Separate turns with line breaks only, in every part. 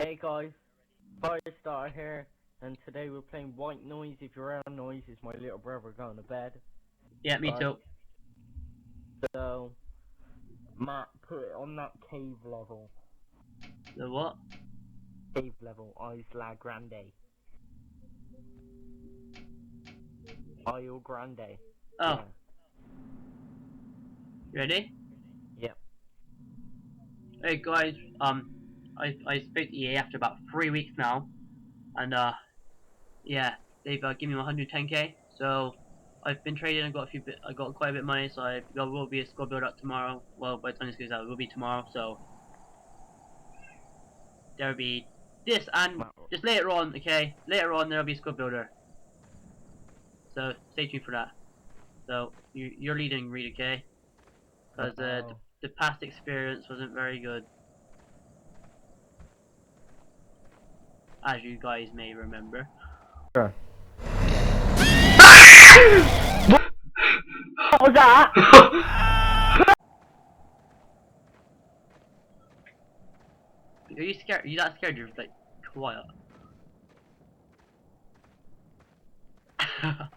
Hey guys, Firestartahh here, and today we're playing white noise. If you're around noise, it's my little brother going to bed.
Yeah, me too.
So, Matt, put it on that cave level.
The what?
Cave level, Isla Grande. Isle Grande.
Oh,
Yeah.
ready?
Yep.
Hey guys, I spoke to EA after about 3 weeks now, and yeah, they've given me 110k. So I've been trading. I got quite a bit of money. So there will be a squad build up tomorrow. Well, by the time this goes out, it will be tomorrow. So there'll be this, and
Matt,
just later on, okay? Later on there'll be a squad builder. So stay tuned for that. So you're leading, Reed, okay? Because
oh.
the past experience wasn't very good, as you guys may remember.
Sure. What was that?
Are you scared? Are you that scared? You're like quiet.
Ah!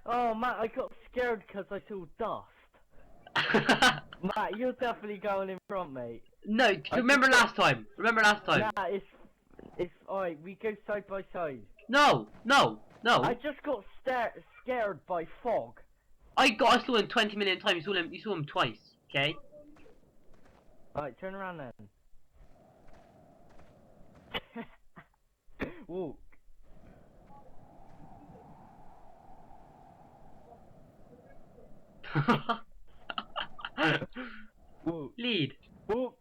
Oh, Matt, I got scared because I saw dust. Matt, you're definitely going in front, mate.
No, remember last time. Remember last time.
Nah, it's alright. We go side by side.
No.
I just got scared by fog.
I saw him 20 million times. You saw him twice. Okay.
Alright, turn around then. Walk. Walk.
Lead.
Walk.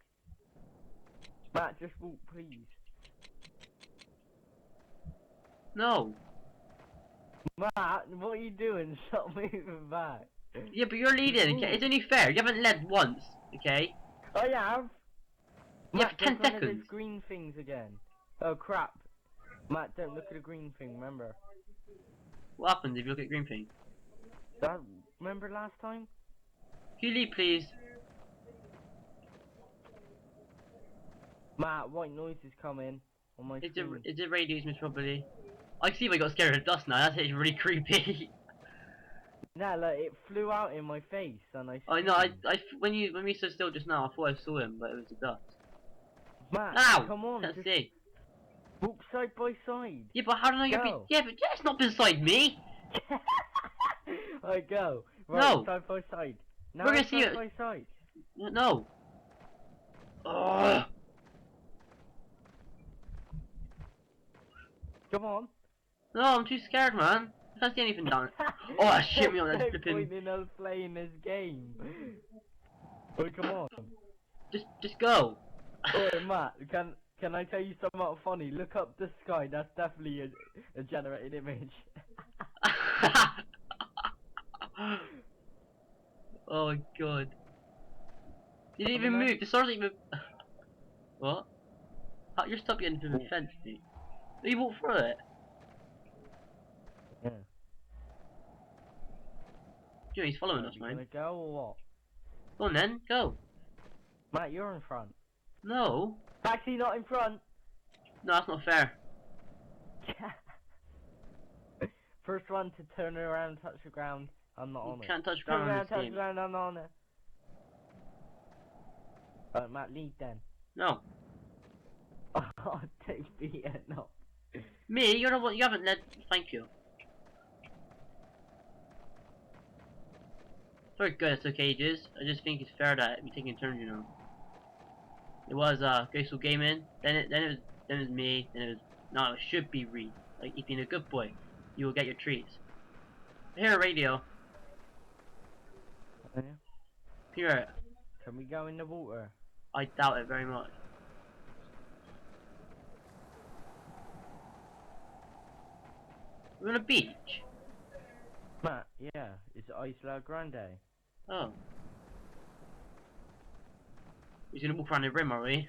Matt, just walk, please.
No.
Matt, what are you doing? Stop moving back.
Yeah, but you're leading. Okay, it's only fair. You haven't led once. Okay.
I have.
You
Matt,
have 10
there's one of those
seconds.
green things again. Oh crap. Matt, don't look at the green thing, remember?
What happens if you look at green thing?
That, remember last time?
Can you lead, please?
Matt, white noise is coming on my screen.
Is it radio miss probably? I can see I got scared of dust now. That's actually really creepy.
Nah, like it flew out in my face and I
I
screamed.
know. When we stood still just now, I thought I saw him, but it was the dust.
Matt,
Ow!
come on,
Can't
just
see.
walk side by side.
Yeah, but how do I know you're
Go.
Yeah, but that's not beside me.
I go. Right,
No.
side by side. Now
We're gonna see
side
it.
by side.
No. Ugh.
Come on.
No, I'm too scared, man. I can't see anything down. Oh, shit me on that
No
flipping.
point in us playing this game. Oh, come on.
Just go.
Oh, Matt, can I tell you something funny? Look up the sky. That's definitely a generated image.
Oh my god. You didn't
Come
even
on,
move. The stars didn't even. What? You're stuck getting through the
then.
fence, dude. You walk through it.
Yeah.
Dude, he's following us,
You
man.
gonna go or what?
Go on then, go.
Matt, you're in front.
No.
Actually, not in front.
No, that's not fair.
First one to turn around and touch the ground. I'm not on
You
it.
can't touch
Turn
ground
around,
on this
touch the
game.
ground. I'm not on it. Alright, Matt, lead then.
No.
Oh, take me no.
Me? You're the one. You haven't led. Thank you. Very good at took ages. I just think it's fair that we taking turns, you know. It was Graceful Gaming, then it was me, then it was no, it should be Reed. Like if you're a good boy, you will get your treats. I hear a radio.
Yeah.
Hear it.
Can we go in the water?
I doubt it very much. We're on a beach.
Matt, yeah, it's Isla Grande.
Oh. He's gonna walk around the rim, are we?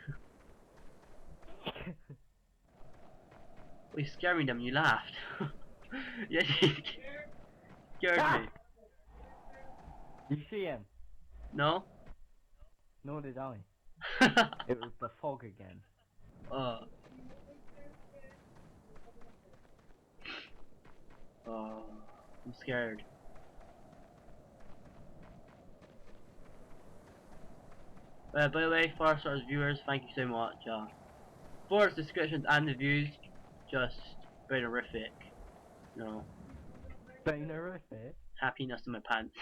We're scaring them, you laughed. Yeah, you scared me.
You see him?
No?
Nor did I. It was the fog again.
scared. By the way, Firestartahh viewers, thank you so much. For the descriptions and the views, just very horrific. You know,
Bonerific?
happiness in my pants.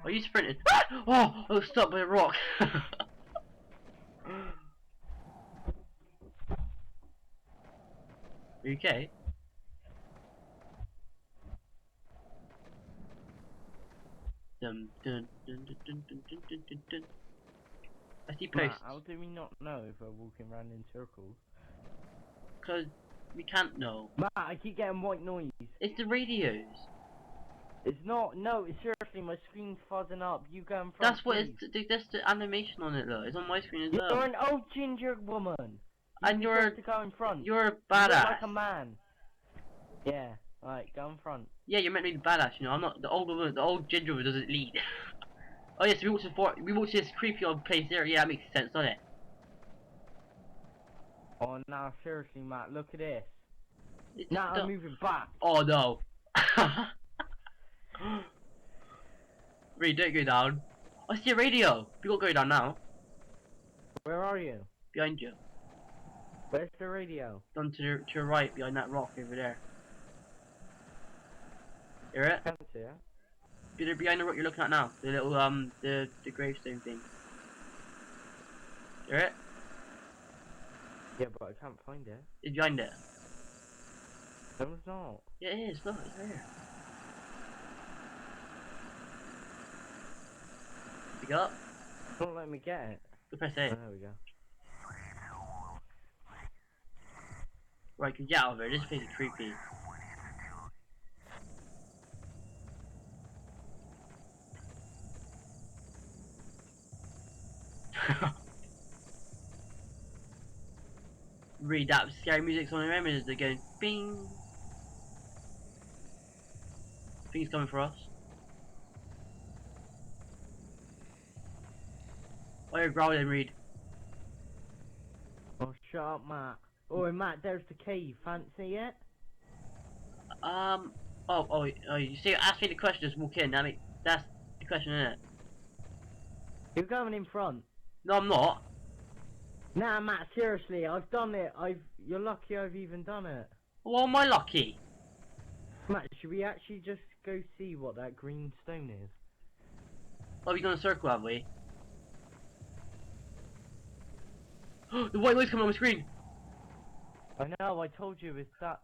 Are you sprinting? Oh, I was stuck by a rock. Are you okay? Dun, dun, dun, dun, dun, dun, dun, dun, dun, dun. I see
Matt,
posts.
how do we not know if we're walking around in circles?
Because we can't know.
Matt, I keep getting white noise.
It's the radios.
It's not, no, it's seriously, my screen's fuzzing up. You go in front,
That's what
please.
it's. That's the animation on it though. It's on my screen as
You're
well.
an old ginger woman. You
And
deserve to go in front.
you're a
You look
badass.
like a man. Yeah, alright, go in front.
Yeah, you're meant to be the badass. You know, I'm not the old woman. The old ginger woman doesn't lead. Oh yes, we walked to this creepy old place there. Yeah, that makes sense, doesn't it?
Oh, now seriously, Matt, look at this.
It's
Now
the-
I'm moving back.
Oh no. Really, don't go down. I see a radio. You gotta go down now.
Where are you?
Behind you.
Where's the radio?
Down to your right, behind that rock over there. Hear it?
Can't see it.
Behind the rock you're looking at now. The little the gravestone thing. Hear it?
Yeah, but I can't find it.
It's behind it.
No, it's not.
Yeah, it is. Look, it's right here. Pick it up.
Don't let me get it.
Go press
Oh,
A.
there we go.
Right, can get out of here. This place is creepy. Read that scary music's on the images. They're going bing. I think he's coming for us. Oh, you're growling, Reed.
Oh, shut up, Matt. Oh, Matt, there's the cave. Fancy it?
Oh, you see, ask me the question, just walk in. I mean, that's the question, isn't it?
You're going in front.
No, I'm not.
Nah, Matt, seriously, I've done it. You're lucky I've even done it.
Well, am I lucky?
Matt, should we actually just go see what that green stone is?
Oh, we've done a circle, have we? The white light's coming on the screen.
I know, I told you, it's that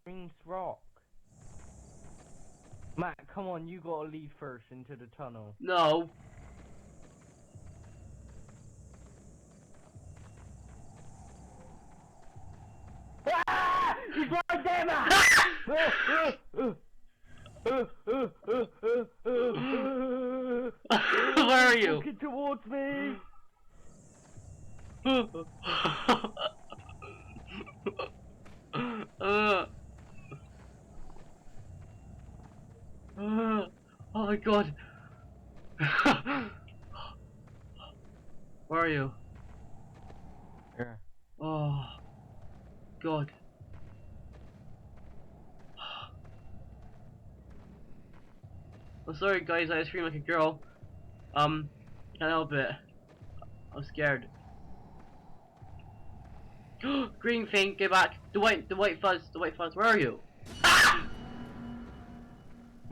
green rock. Matt, come on, you gotta lead first into the tunnel.
No.
Ah! He's right there, Matt!
Where are you?
Walking towards me!
Oh my god. Where are you?
Here.
Oh god. I'm sorry guys, I scream like a girl. Can't help it. I'm scared. Green thing, get back. The white fuzz, where are you?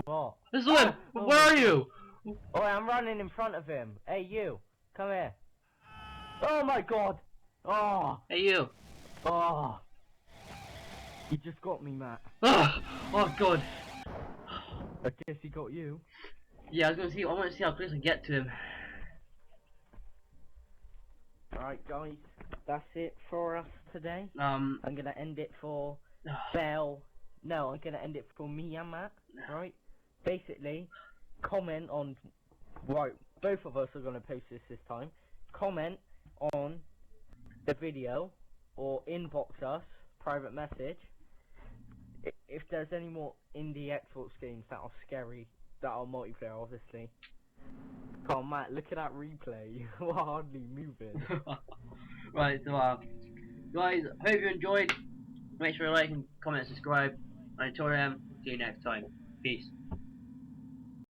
What?
This one!
Oh
Where
my
are you?
Oh, I'm running in front of him. Hey, you. Come here. Oh my god. Oh.
Hey you.
Oh. He just got me, Matt.
Oh god.
I guess he got you.
Yeah, I want to see how close I get to him.
Alright, guys. That's it for us today. I'm gonna end it for Belle. No, I'm gonna end it for me and Matt. Right? Basically, comment on. Right, both of us are gonna post this time. Comment on the video or inbox us, private message, if there's any more indie Xbox games that are scary, that are multiplayer, obviously. Come on, Matt, look at that replay. You are hardly moving.
Right, so guys, hope you enjoyed. Make sure to like and comment and subscribe. And until then, see you next time. Peace.